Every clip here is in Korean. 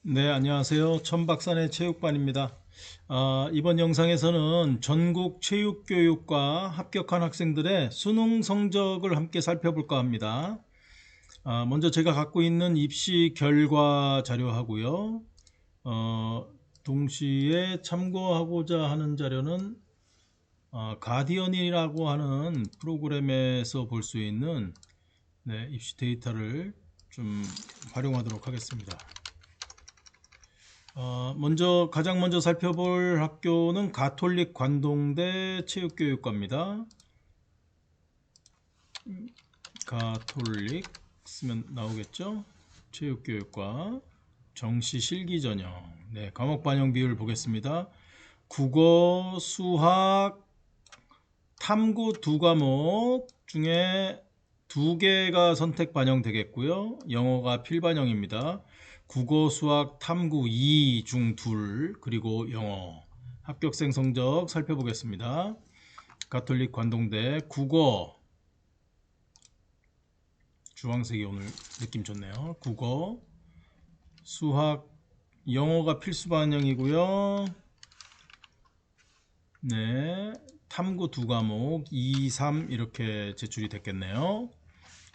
네, 안녕하세요. 천박사의 체육반입니다. 이번 영상에서는 전국 체육교육과 합격한 학생들의 수능 성적을 함께 살펴볼까 합니다. 먼저 제가 갖고 있는 입시 결과 자료하고요. 동시에 참고하고자 하는 자료는 가디언이라고 하는 프로그램에서 볼 수 있는 입시 데이터를 좀 활용하도록 하겠습니다. 가장 먼저 살펴볼 학교는 가톨릭 관동대 체육교육과입니다. 가톨릭 쓰면 나오겠죠? 체육교육과 정시 실기 전형. 네, 과목 반영 비율 보겠습니다. 국어, 수학, 탐구 두 과목 중에 두 개가 선택 반영되겠고요. 영어가 필반영입니다. 국어, 수학, 탐구 2 중 둘, 그리고 영어. 합격생 성적 살펴보겠습니다. 가톨릭 관동대 국어, 주황색이 오늘 느낌 좋네요. 국어, 수학, 영어가 필수 반영이고요. 네, 탐구 두 과목 2, 3 이렇게 제출이 됐겠네요.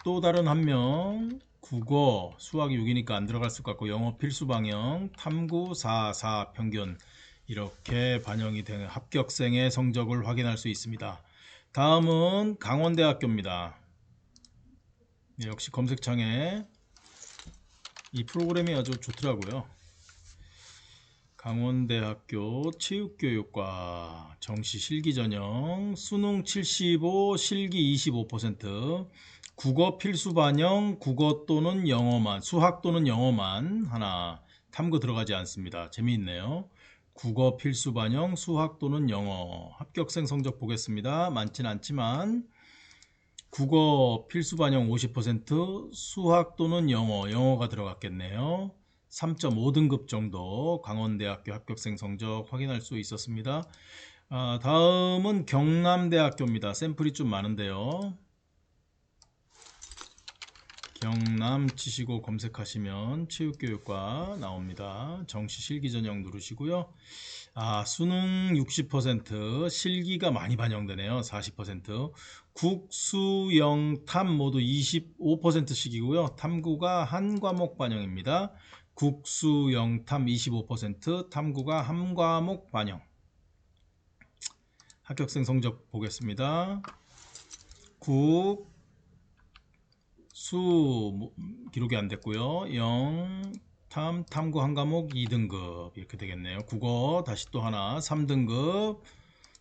또 다른 한 명 국어, 수학 6이니까 안 들어갔을 것 같고 영어 필수 방영, 탐구 4, 4 평균 이렇게 반영이 된 합격생의 성적을 확인할 수 있습니다. 다음은 강원대학교입니다. 네, 역시 검색창에 이 프로그램이 아주 좋더라고요. 강원대학교 체육교육과 정시 실기전형 수능 75 실기 25% 국어 필수 반영 국어 또는 영어만 수학 또는 영어만 하나 탐구 들어가지 않습니다. 재미있네요. 국어 필수 반영 수학 또는 영어 합격생 성적 보겠습니다. 많진 않지만 국어 필수 반영 50% 수학 또는 영어가 들어갔겠네요. 3.5등급 정도 강원대학교 합격생 성적 확인할 수 있었습니다. 다음은 경남대학교입니다. 샘플이 좀 많은데요. 경남 치시고 검색하시면 체육교육과 나옵니다. 정시 실기전형 누르시고요. 수능 60%, 실기가 많이 반영되네요. 40%, 국수, 영, 탐 모두 25%씩이고요. 탐구가 한 과목 반영입니다. 국수, 영, 탐 25%, 탐구가 한 과목 반영. 합격생 성적 보겠습니다. 기록이 안 됐고요. 영, 탐구 한 과목 2등급 이렇게 되겠네요. 국어 다시 또 하나 3등급,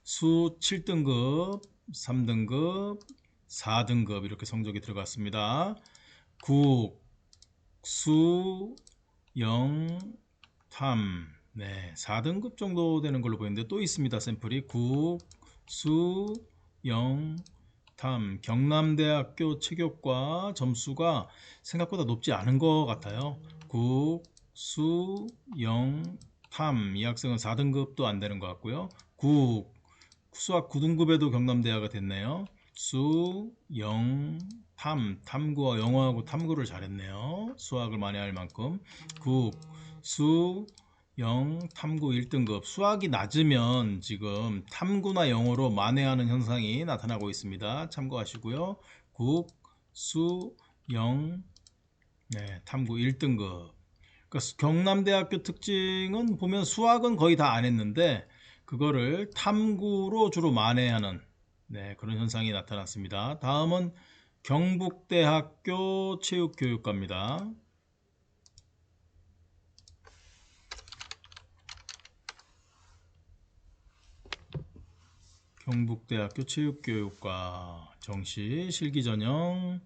수 7등급, 3등급, 4등급 이렇게 성적이 들어갔습니다. 국, 수, 영, 탐 네, 4등급 정도 되는 걸로 보이는데 또 있습니다. 샘플이 국, 수, 영, 경남대학교 체육과 점수가 생각보다 높지 않은 것 같아요. 국, 수, 영, 이 학생은 4등급도 안 되는 것 같고요. 수학 9등급에도 경남대학가 됐네요. 수, 영, 탐구와 영어하고 탐구를 잘했네요. 수학을 많이 할 만큼. 수, 탐구 1등급. 수학이 낮으면 지금 탐구나 영어로 만회하는 현상이 나타나고 있습니다. 참고하시고요. 수, 탐구 1등급. 그러니까 경남대학교 특징은 보면 수학은 거의 다 안 했는데 그거를 탐구로 주로 만회하는 그런 현상이 나타났습니다. 다음은 경북대학교 체육교육과입니다. 경북대학교 체육교육과 정시 실기전형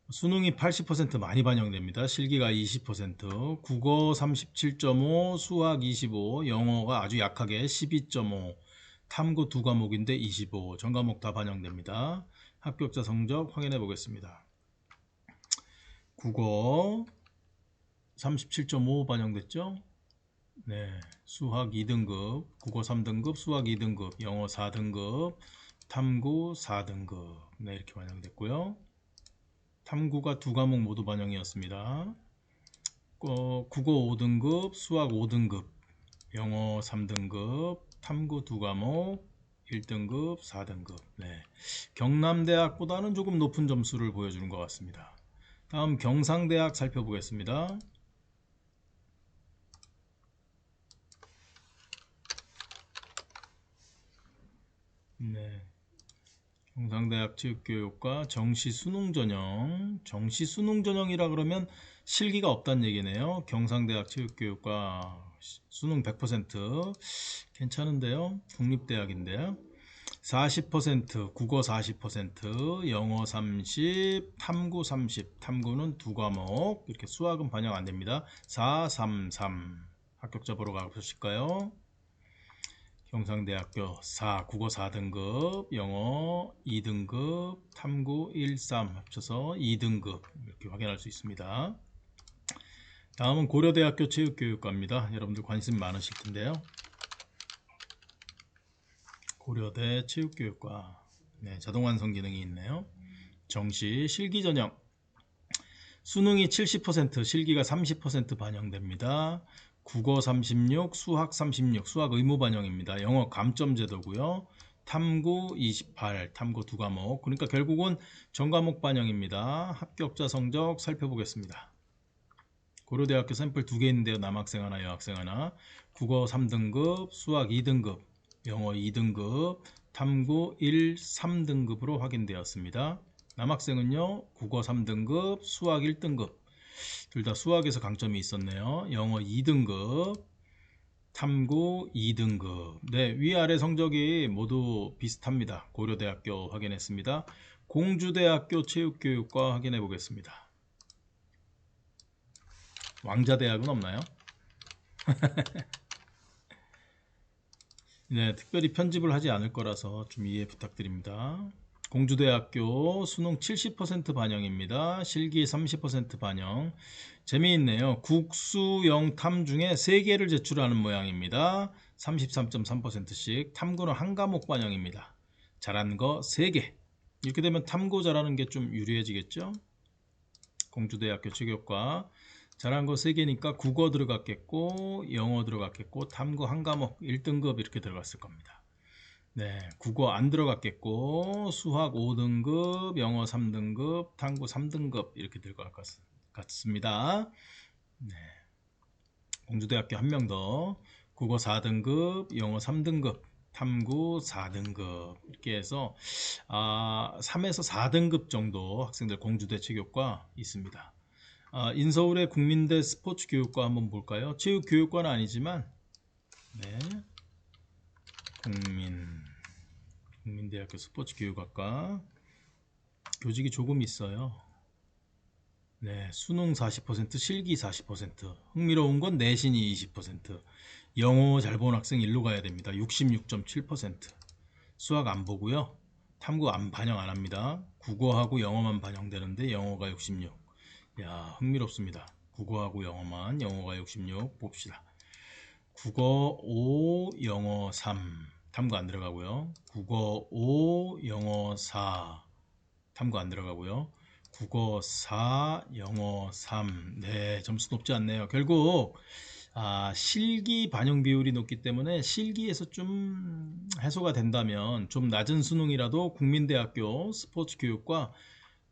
수능이 80% 많이 반영됩니다. 실기가 20%, 국어 37.5, 수학 25, 영어가 아주 약하게 12.5, 탐구 두 과목인데 25, 전 과목 다 반영됩니다. 합격자 성적 확인해 보겠습니다. 국어 37.5 반영됐죠? 네, 수학 2등급, 국어 3등급, 수학 2등급, 영어 4등급, 탐구 4등급. 네, 이렇게 반영됐고요. 탐구가 두 과목 모두 반영이었습니다. 국어 5등급, 수학 5등급, 영어 3등급, 탐구 2과목 1등급, 4등급. 네. 경남대학보다는 조금 높은 점수를 보여주는 것 같습니다. 다음 경상대학 살펴보겠습니다. 네. 경상대학 체육교육과 정시 수능전형. 정시 수능전형이라 그러면 실기가 없다는 얘기네요. 경상대학 체육교육과 수능 100% 괜찮은데요. 국립대학인데요. 40%, 국어 40%, 영어 30, 탐구 30. 탐구는 2과목. 이렇게 수학은 반영 안 됩니다. 4, 3, 3. 합격자 보러 가보실까요? 경상대학교 4, 국어 4등급, 영어 2등급, 탐구 1, 3 합쳐서 2등급 이렇게 확인할 수 있습니다. 다음은 고려대학교 체육교육과입니다. 여러분들 관심 많으실 텐데요. 고려대 체육교육과. 네, 자동완성 기능이 있네요. 정시 실기전형. 수능이 70%, 실기가 30% 반영됩니다. 국어 36, 수학 36, 수학 의무 반영입니다. 영어 감점 제도고요. 탐구 28, 탐구 2과목. 그러니까 결국은 전과목 반영입니다. 합격자 성적 살펴보겠습니다. 고려대학교 샘플 2개 있는데요. 남학생 하나, 여학생 하나. 국어 3등급, 수학 2등급, 영어 2등급, 탐구 1, 3등급으로 확인되었습니다. 남학생은요, 국어 3등급, 수학 1등급. 둘 다 수학에서 강점이 있었네요. 영어 2등급, 탐구 2등급. 네, 위아래 성적이 모두 비슷합니다. 고려대학교 확인했습니다. 공주대학교 체육교육과 확인해 보겠습니다. 왕자대학은 없나요? 네, 특별히 편집을 하지 않을 거라서 좀 이해 부탁드립니다. 공주대학교 수능 70% 반영입니다. 실기 30% 반영. 재미있네요. 국수, 영탐 중에 3개를 제출하는 모양입니다. 33.3%씩. 탐구는 한 과목 반영입니다. 잘한 거 3개. 이렇게 되면 탐구 잘하는 게 좀 유리해지겠죠? 공주대학교 체육과. 잘한 거 3개니까 국어 들어갔겠고, 영어 들어갔겠고, 탐구 한 과목 1등급 이렇게 들어갔을 겁니다. 네, 국어 안 들어갔겠고, 수학 5등급, 영어 3등급, 탐구 3등급 이렇게 들어갈 것 같습니다. 네, 공주대학교 한 명 더, 국어 4등급, 영어 3등급, 탐구 4등급 이렇게 해서 3에서 4등급 정도 학생들 공주대 체육과 있습니다. 인서울의 국민대 스포츠교육과 한번 볼까요? 체육교육과는 아니지만 네, 국민대학교 스포츠교육학과 교직이 조금 있어요. 네, 수능 40%, 실기 40%, 흥미로운 건 내신이 20%, 영어 잘 본 학생 일로 가야 됩니다. 66.7%, 수학 안 보고요. 탐구 반영 안 합니다. 국어하고 영어만 반영되는데 영어가 66. 야, 흥미롭습니다. 국어하고 영어만, 영어가 66 봅시다. 국어 5, 영어 3 탐구 안 들어가고요. 국어 5, 영어 4 탐구 안 들어가고요. 국어 4, 영어 3. 네, 점수 높지 않네요. 결국 실기 반영 비율이 높기 때문에 실기에서 좀 해소가 된다면 좀 낮은 수능이라도 국민대학교 스포츠교육과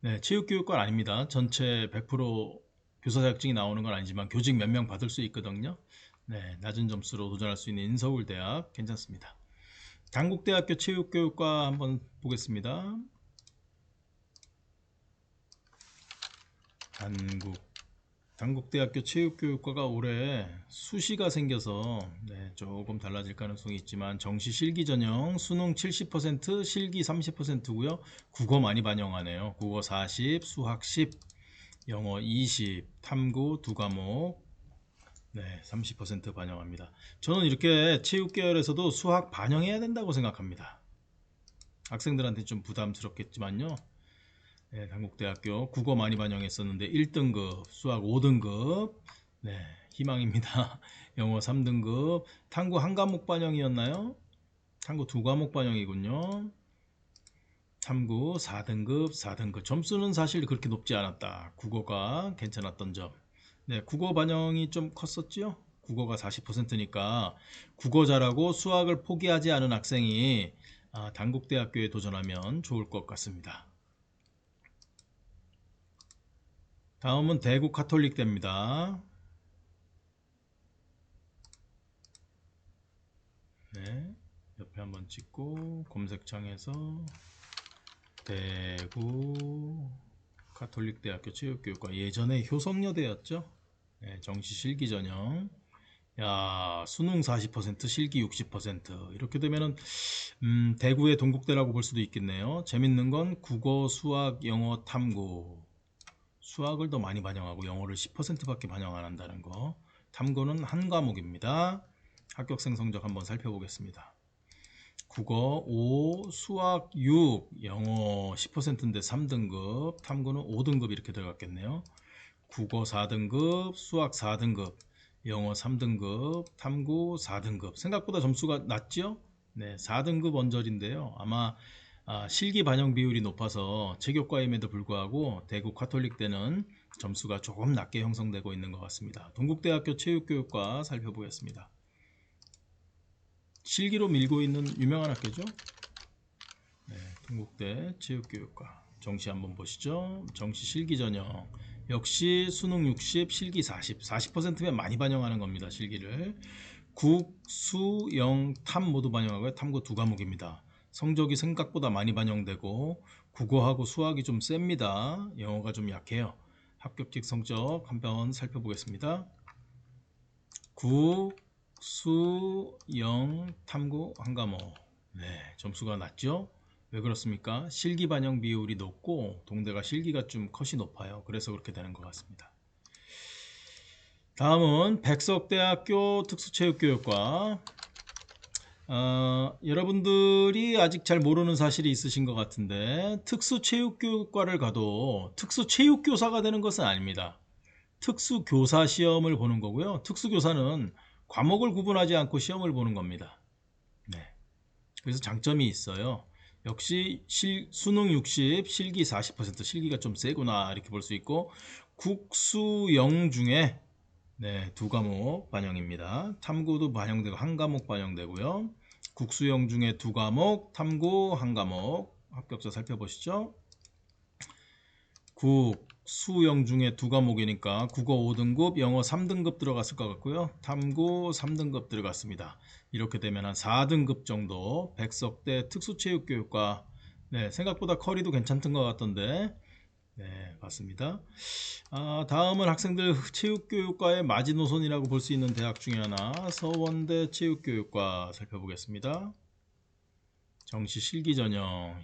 네, 체육교육과는 아닙니다. 전체 100% 교사 자격증이 나오는 건 아니지만 교직 몇 명 받을 수 있거든요. 네, 낮은 점수로 도전할 수 있는 인서울대학 괜찮습니다. 단국대학교 체육교육과 한번 보겠습니다. 단국대학교 체육교육과가 올해 수시가 생겨서 네, 조금 달라질 가능성이 있지만 정시 실기 전형 수능 70%, 실기 30%고요. 국어 많이 반영하네요. 국어 40, 수학 10, 영어 20, 탐구 2과목 네, 30% 반영합니다. 저는 이렇게 체육 계열에서도 수학 반영해야 된다고 생각합니다. 학생들한테 좀 부담스럽겠지만요. 네, 단국대학교 국어 많이 반영했었는데 1등급, 수학 5등급 네, 희망입니다. 영어 3등급, 탐구 한 과목 반영이었나요? 탐구 2과목 반영이군요. 탐구 4등급, 4등급 점수는 사실 그렇게 높지 않았다. 국어가 괜찮았던 점 네, 국어 반영이 좀 컸었죠? 국어가 40%니까 국어 잘하고 수학을 포기하지 않은 학생이 단국대학교에 도전하면 좋을 것 같습니다. 다음은 대구 카톨릭대입니다. 네, 옆에 한번 찍고 검색창에서 대구 카톨릭대학교 체육교육과 예전에 효성여대였죠. 네, 정시 실기 전형. 야, 수능 40%, 실기 60%. 이렇게 되면은 대구의 동국대라고 볼 수도 있겠네요. 재밌는 건 국어, 수학, 영어, 탐구. 수학을 더 많이 반영하고 영어를 10%밖에 반영 안 한다는 거. 탐구는 한 과목입니다. 합격생 성적 한번 살펴보겠습니다. 국어 5, 수학 6, 영어 10%인데 3등급, 탐구는 5등급 이렇게 들어갔겠네요. 국어 4등급, 수학 4등급, 영어 3등급, 탐구 4등급. 생각보다 점수가 낮죠? 네, 4등급 언저리인데요. 아마 실기 반영 비율이 높아서 체교과임에도 불구하고 대구 카톨릭대는 점수가 조금 낮게 형성되고 있는 것 같습니다. 동국대학교 체육교육과 살펴보겠습니다. 실기로 밀고 있는 유명한 학교죠. 네, 동국대 체육교육과 정시 한번 보시죠. 정시 실기 전형 역시 수능 60, 실기 40, 40%면 많이 반영하는 겁니다. 실기를 국, 수, 영, 탐 모두 반영하고요. 탐구 두 과목입니다. 성적이 생각보다 많이 반영되고 국어하고 수학이 좀 셉니다. 영어가 좀 약해요. 합격직 성적 한번 살펴보겠습니다. 국, 수, 영, 탐구 한 과목. 네, 점수가 낮죠? 왜 그렇습니까? 실기 반영 비율이 높고 동대가 실기가 좀 컷이 높아요. 그래서 그렇게 되는 것 같습니다. 다음은 백석대학교 특수체육교육과 여러분들이 아직 잘 모르는 사실이 있으신 것 같은데 특수체육교육과를 가도 특수체육교사가 되는 것은 아닙니다. 특수교사 시험을 보는 거고요. 특수교사는 과목을 구분하지 않고 시험을 보는 겁니다. 네. 그래서 장점이 있어요. 역시 수능 60, 실기 40%, 실기가 좀 세구나 이렇게 볼 수 있고 국수영 중에 네, 두 과목 반영입니다. 탐구도 반영되고 한 과목 반영되고요. 국수영 중에 두 과목, 탐구 한 과목. 합격자 살펴보시죠. 수영 중에 두 과목이니까 국어 5등급, 영어 3등급 들어갔을 것 같고요. 탐구 3등급 들어갔습니다. 이렇게 되면 한 4등급 정도 백석대 특수체육교육과 네, 생각보다 커리도 괜찮던 것 같던데 네, 맞습니다. 다음은 학생들 체육교육과의 마지노선이라고 볼 수 있는 대학 중에 하나 서원대 체육교육과 살펴보겠습니다. 정시 실기 전형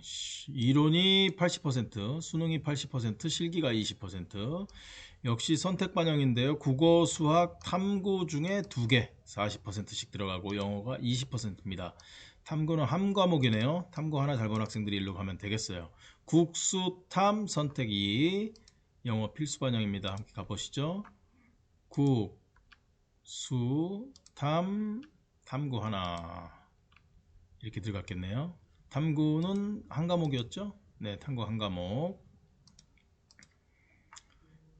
이론이 80%, 수능이 80%, 실기가 20%. 역시 선택 반영인데요. 국어, 수학, 탐구 중에 2개 40%씩 들어가고 영어가 20%입니다. 탐구는 한 과목이네요. 탐구 하나 잘 본 학생들이 일로 가면 되겠어요. 국수, 탐 선택 2, 영어 필수 반영입니다. 함께 가보시죠. 국, 수, 탐구 하나 이렇게 들어갔겠네요. 탐구는 한 과목이었죠? 네, 탐구 한 과목.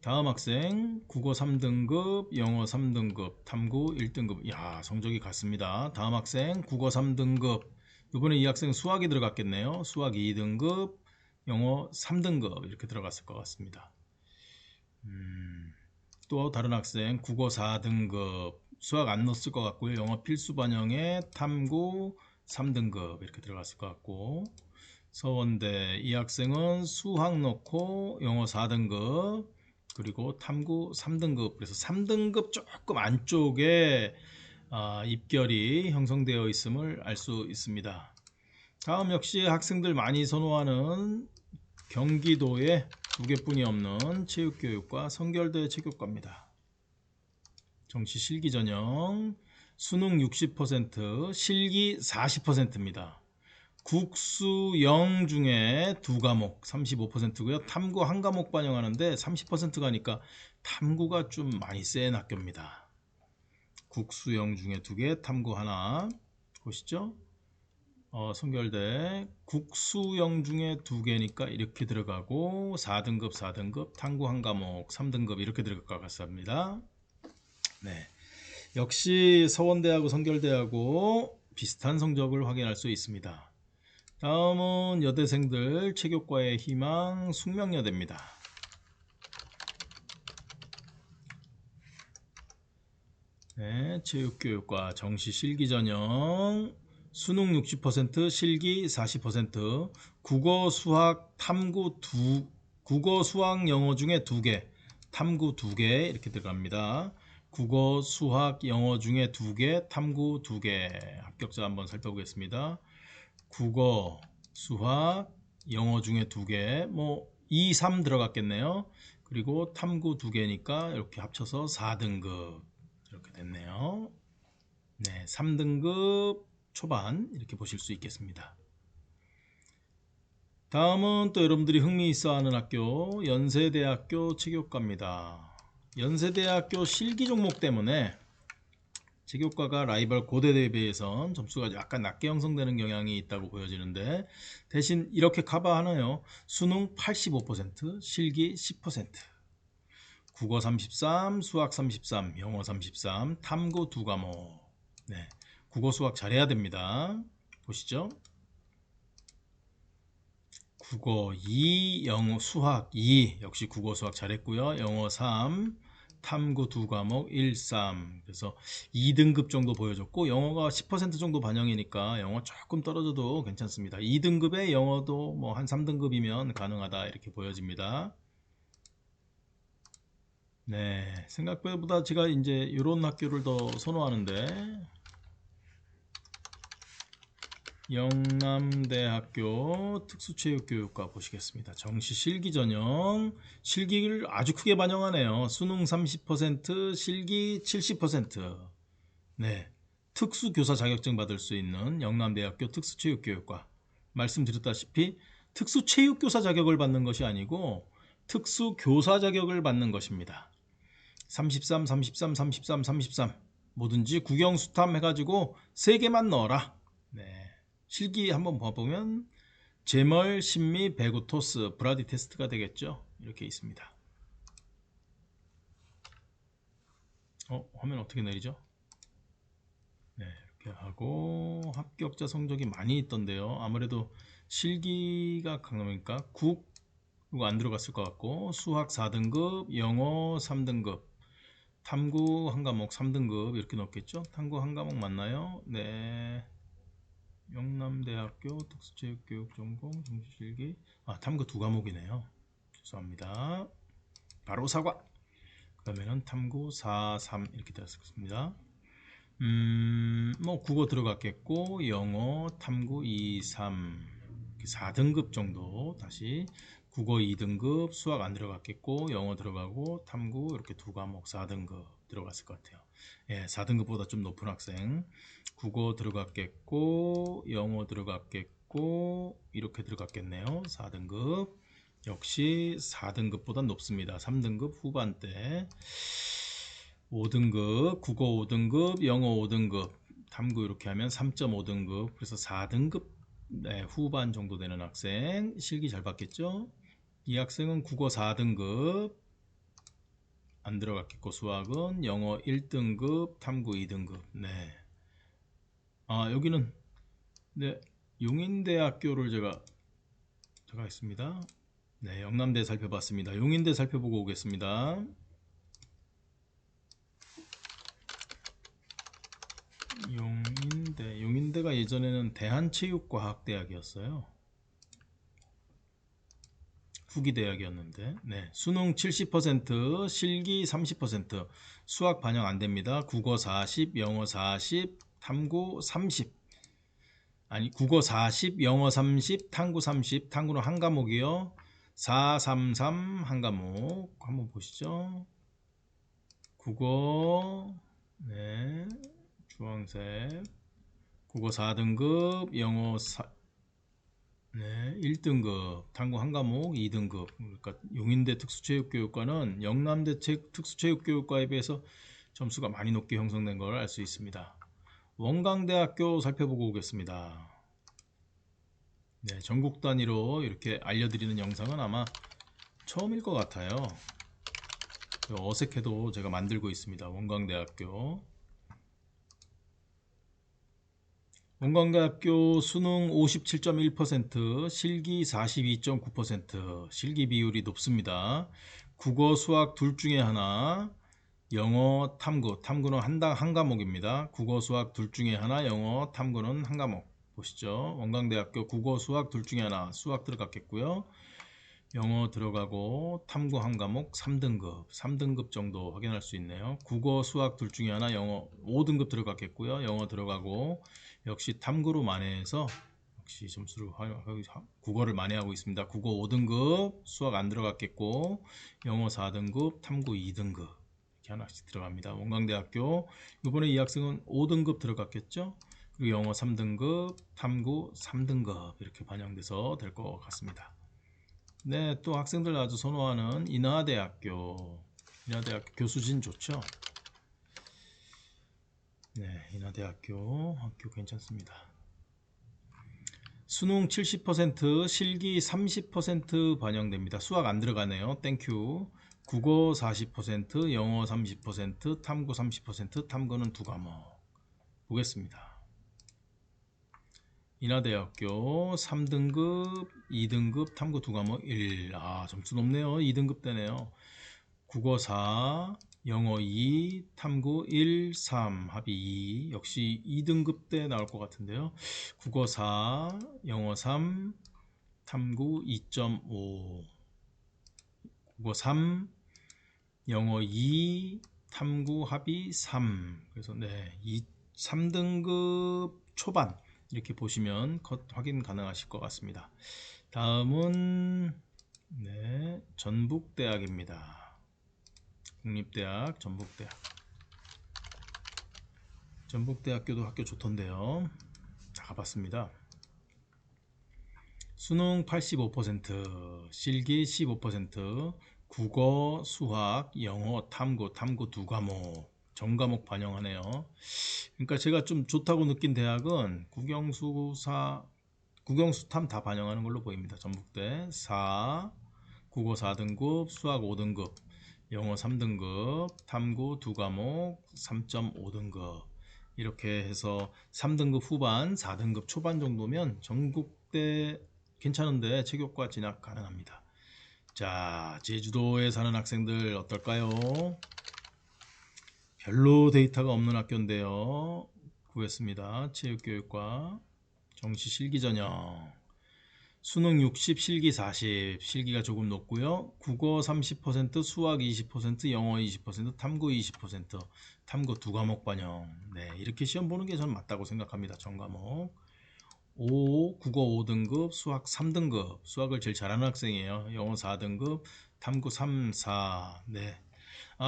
다음 학생 국어 3등급, 영어 3등급, 탐구 1등급. 야, 성적이 같습니다. 다음 학생 국어 3등급. 이번에 이 학생 수학이 들어갔겠네요. 수학 2등급, 영어 3등급 이렇게 들어갔을 것 같습니다. 또 다른 학생 국어 4등급, 수학 안 넣었을 것 같고요. 영어 필수 반영에 탐구 3등급 이렇게 들어갔을 것 같고 서원대 이 학생은 수학 넣고 영어 4등급 그리고 탐구 3등급 그래서 3등급 조금 안쪽에 입결이 형성되어 있음을 알 수 있습니다. 다음 역시 학생들 많이 선호하는 경기도에 두 개뿐이 없는 체육교육과 성결대 체육과입니다. 정시 실기 전형 수능 60%, 실기 40%입니다. 국수 0 중에 두 과목 35%고요. 탐구 한 과목 반영하는데 30%가니까 탐구가 좀 많이 센 학교입니다. 국수 0 중에 두 개, 탐구 하나 보시죠. 성결대 국수형 중에 2개니까 이렇게 들어가고 4등급 4등급 탐구 한 과목 3등급 이렇게 들어갈 것 같습니다. 네, 역시 서원대하고 성결대하고 비슷한 성적을 확인할 수 있습니다. 다음은 여대생들 체육과의 희망 숙명여대입니다. 네, 체육교육과 정시 실기전형 수능 60%, 실기 40%, 국어, 수학, 탐구 국어, 수학, 영어 중에 2개, 탐구 2개 이렇게 들어갑니다. 국어, 수학, 영어 중에 2개, 탐구 2개. 합격자 한번 살펴보겠습니다. 국어, 수학, 영어 중에 2개, 뭐 2, 3 들어갔겠네요. 그리고 탐구 2개니까 이렇게 합쳐서 4등급 이렇게 됐네요. 네, 3등급 초반 이렇게 보실 수 있겠습니다. 다음은 또 여러분들이 흥미있어하는 학교 연세대학교 체육과입니다. 연세대학교 실기 종목 때문에 체육과가 라이벌 고대대에 비해선 점수가 약간 낮게 형성되는 경향이 있다고 보여지는데 대신 이렇게 커버하나요? 수능 85%, 실기 10%, 국어 33, 수학 33, 영어 33, 탐구 2과목. 네, 국어 수학 잘해야 됩니다. 보시죠. 국어 2, 영어 수학 2 역시 국어 수학 잘했고요. 영어 3, 탐구 2과목 1, 3 그래서 2등급 정도 보여줬고 영어가 10% 정도 반영이니까 영어 조금 떨어져도 괜찮습니다. 2등급의 영어도 뭐 한 3등급이면 가능하다 이렇게 보여집니다. 네, 생각보다 제가 이제 이런 학교를 더 선호하는데 영남대학교 특수체육교육과 보시겠습니다. 정시 실기 전형 실기를 아주 크게 반영하네요. 수능 30%, 실기 70%. 네, 특수교사 자격증 받을 수 있는 영남대학교 특수체육교육과 말씀드렸다시피 특수체육교사 자격을 받는 것이 아니고 특수교사 자격을 받는 것입니다. 33, 33, 33, 33 뭐든지 국영수탐 해가지고 3개만 넣어라. 네. 실기 한번 봐보면 제멀, 심미, 배구, 토스, 브라디 테스트가 되겠죠. 이렇게 있습니다. 화면 어떻게 내리죠? 네, 이렇게 하고 합격자 성적이 많이 있던데요. 아무래도 실기가 강하니까 국 이거 안 들어갔을 것 같고 수학 4등급, 영어 3등급, 탐구 한 과목 3등급 이렇게 넣겠죠. 탐구 한 과목 맞나요? 네. 영남대학교 특수체육교육 전공 정시실기 탐구 2과목이네요. 죄송합니다. 바로 사과. 그러면은 탐구 4, 3 이렇게 되었습니다. 뭐 국어 들어갔겠고 영어 탐구 2, 3 4등급 정도 다시 국어 2등급 수학 안 들어갔겠고 영어 들어가고 탐구 이렇게 2과목 4등급 들어갔을 것 같아요. 예, 4등급보다 좀 높은 학생 국어 들어갔겠고 영어 들어갔겠고 이렇게 들어갔겠네요. 4등급 역시 4등급보다 높습니다. 3등급 후반대 5등급 국어 5등급 영어 5등급 탐구 이렇게 하면 3.5등급 그래서 4등급 네, 후반 정도 되는 학생 실기 잘 봤겠죠? 이 학생은 국어 4등급 안 들어갔겠고 수학은 영어 1등급 탐구 2등급 네. 여기는 네, 용인대학교를 제가 했습니다. 네, 영남대 살펴봤습니다. 용인대 살펴보고 오겠습니다. 용인대가 예전에는 대한체육과학대학이었어요. 후기 대학이었는데 네, 수능 70%, 실기 30%, 수학 반영 안됩니다. 국어 40, 영어 40, 탐구 30 아니 국어 40, 영어 30, 탐구 30 탐구는 한 과목이요. 4, 3, 3 한 과목 한번 보시죠. 국어 네, 주황색 국어 4등급 영어 네, 1등급 탐구 한 과목 2등급 그러니까 용인대 특수체육교육과는 영남대 특수체육교육과에 비해서 점수가 많이 높게 형성된 걸 알 수 있습니다. 원광대학교 살펴보고 오겠습니다. 네, 전국 단위로 이렇게 알려드리는 영상은 아마 처음일 것 같아요. 어색해도 제가 만들고 있습니다. 원광대학교 수능 57.1%, 실기 42.9%, 실기 비율이 높습니다. 국어, 수학 둘 중에 하나, 영어, 탐구, 탐구는 한 과목입니다. 국어, 수학 둘 중에 하나, 영어, 탐구는 한 과목. 보시죠. 원광대학교 국어, 수학 둘 중에 하나, 수학 들어갔겠고요. 영어 들어가고 탐구 한 과목 3등급 정도 확인할 수 있네요. 국어, 수학 둘 중에 하나, 영어 5등급 들어갔겠고요. 영어 들어가고 역시 탐구로 만회해서 역시 점수를 국어를 만회하고 있습니다. 국어 5등급, 수학 안 들어갔겠고 영어 4등급, 탐구 2등급 이렇게 하나씩 들어갑니다. 원광대학교 이번에 이 학생은 5등급 들어갔겠죠. 그리고 영어 3등급, 탐구 3등급 이렇게 반영돼서 될 것 같습니다. 네, 또 학생들 아주 선호하는 인하대학교 교수진 좋죠? 네, 인하대학교 학교 괜찮습니다. 수능 70%, 실기 30% 반영됩니다. 수학 안 들어가네요. 땡큐. 국어 40%, 영어 30%, 탐구 30%, 탐구는 두 과목. 보겠습니다. 인하대학교 3등급, 2등급, 탐구 두 과목 1. 점수 높네요. 2등급 되네요. 국어 4, 영어 2, 탐구 1, 3, 합이 2. 역시 2등급 때 나올 것 같은데요. 국어 4, 영어 3, 탐구 2.5. 국어 3, 영어 2, 탐구 합이 3. 그래서 네, 3등급 초반 이렇게 보시면 확인 가능하실 것 같습니다. 다음은 네, 전북대학입니다. 국립대학, 전북대학교도 학교 좋던데요. 다 가봤습니다. 수능 85%, 실기 15%, 국어, 수학, 영어, 탐구 두 과목, 전과목 반영하네요. 그러니까 제가 좀 좋다고 느낀 대학은 국영수탐 다 반영하는 걸로 보입니다. 전북대 4, 국어 4등급, 수학 5등급, 영어 3등급, 탐구 두 과목 3.5등급 이렇게 해서 3등급 후반, 4등급 초반 정도면 전국대 괜찮은데 체교과 진학 가능합니다. 자, 제주도에 사는 학생들 어떨까요? 별로 데이터가 없는 학교인데요. 구했습니다. 체육교육과 정시 실기 전형 수능 60, 실기 40, 실기가 조금 높고요. 국어 30%, 수학 20%, 영어 20%, 탐구 20%, 탐구 두 과목 반영. 네, 이렇게 시험 보는 게 저는 맞다고 생각합니다. 전 과목. 5, 국어 5등급, 수학 3등급. 수학을 제일 잘하는 학생이에요. 영어 4등급, 탐구 3, 4. 네.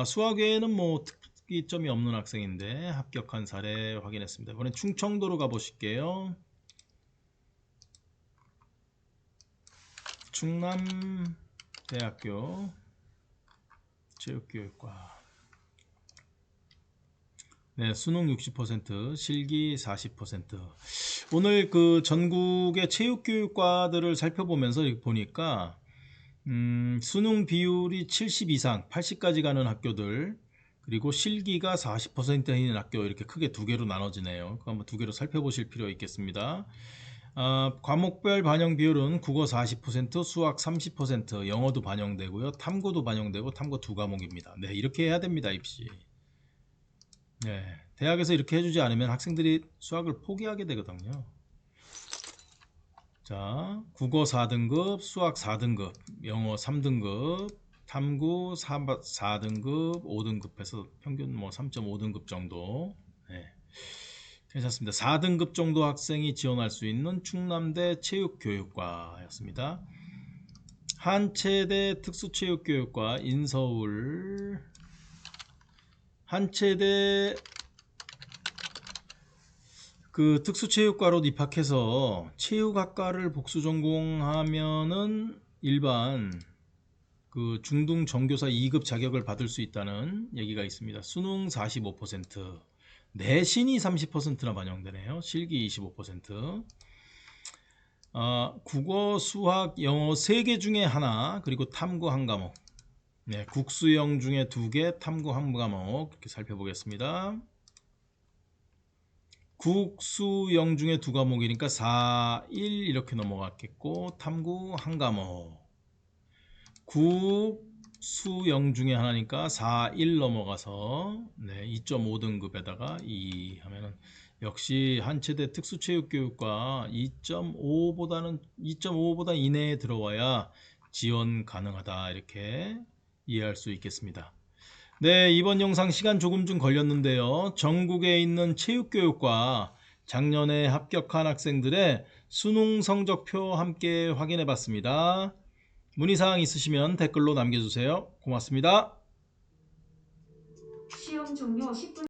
수학 외에는 뭐 특기점이 없는 학생인데 합격한 사례 확인했습니다. 이번엔 충청도로 가보실게요. 충남대학교 체육교육과 네, 수능 60%, 실기 40%. 오늘 그 전국의 체육교육과들을 살펴보면서 보니까 수능 비율이 70 이상, 80까지 가는 학교들 그리고 실기가 40%인 학교 이렇게 크게 두 개로 나눠지네요. 그거 한번 두 개로 살펴보실 필요 있겠습니다. 과목별 반영 비율은 국어 40%, 수학 30%, 영어도 반영되고요. 탐구도 반영되고 탐구 두 과목입니다. 네, 이렇게 해야 됩니다. 입시. 네, 대학에서 이렇게 해주지 않으면 학생들이 수학을 포기하게 되거든요. 자, 국어 4등급, 수학 4등급, 영어 3등급, 탐구 4등급, 5등급 해서 평균 뭐 3.5등급 정도. 네. 괜찮습니다. 4등급 정도 학생이 지원할 수 있는 충남대 체육교육과였습니다. 한체대 특수체육교육과 인서울 한체대 그 특수체육과로 입학해서 체육학과를 복수 전공하면은 일반 그 중등 정교사 2급 자격을 받을 수 있다는 얘기가 있습니다. 수능 45%, 내신이 30%나 반영되네요. 실기 25%. 국어, 수학, 영어 3개 중에 하나, 그리고 탐구 한 과목. 네, 국수형 중에 2개, 탐구 한 과목 이렇게 살펴보겠습니다. 국수형 중에 2과목이니까 4, 1 이렇게 넘어갔겠고, 탐구 한 과목. 국수형 중에 하나니까 4, 1 넘어가서 2.5등급에다가 2 하면은 역시 한체대 특수체육교육과 2.5보다 이내에 들어와야 지원 가능하다 이렇게 이해할 수 있겠습니다. 네, 이번 영상 시간 조금 좀 걸렸는데요. 전국에 있는 체육교육과 작년에 합격한 학생들의 수능 성적표 함께 확인해 봤습니다. 문의사항 있으시면 댓글로 남겨주세요. 고맙습니다. 시험 종료 10분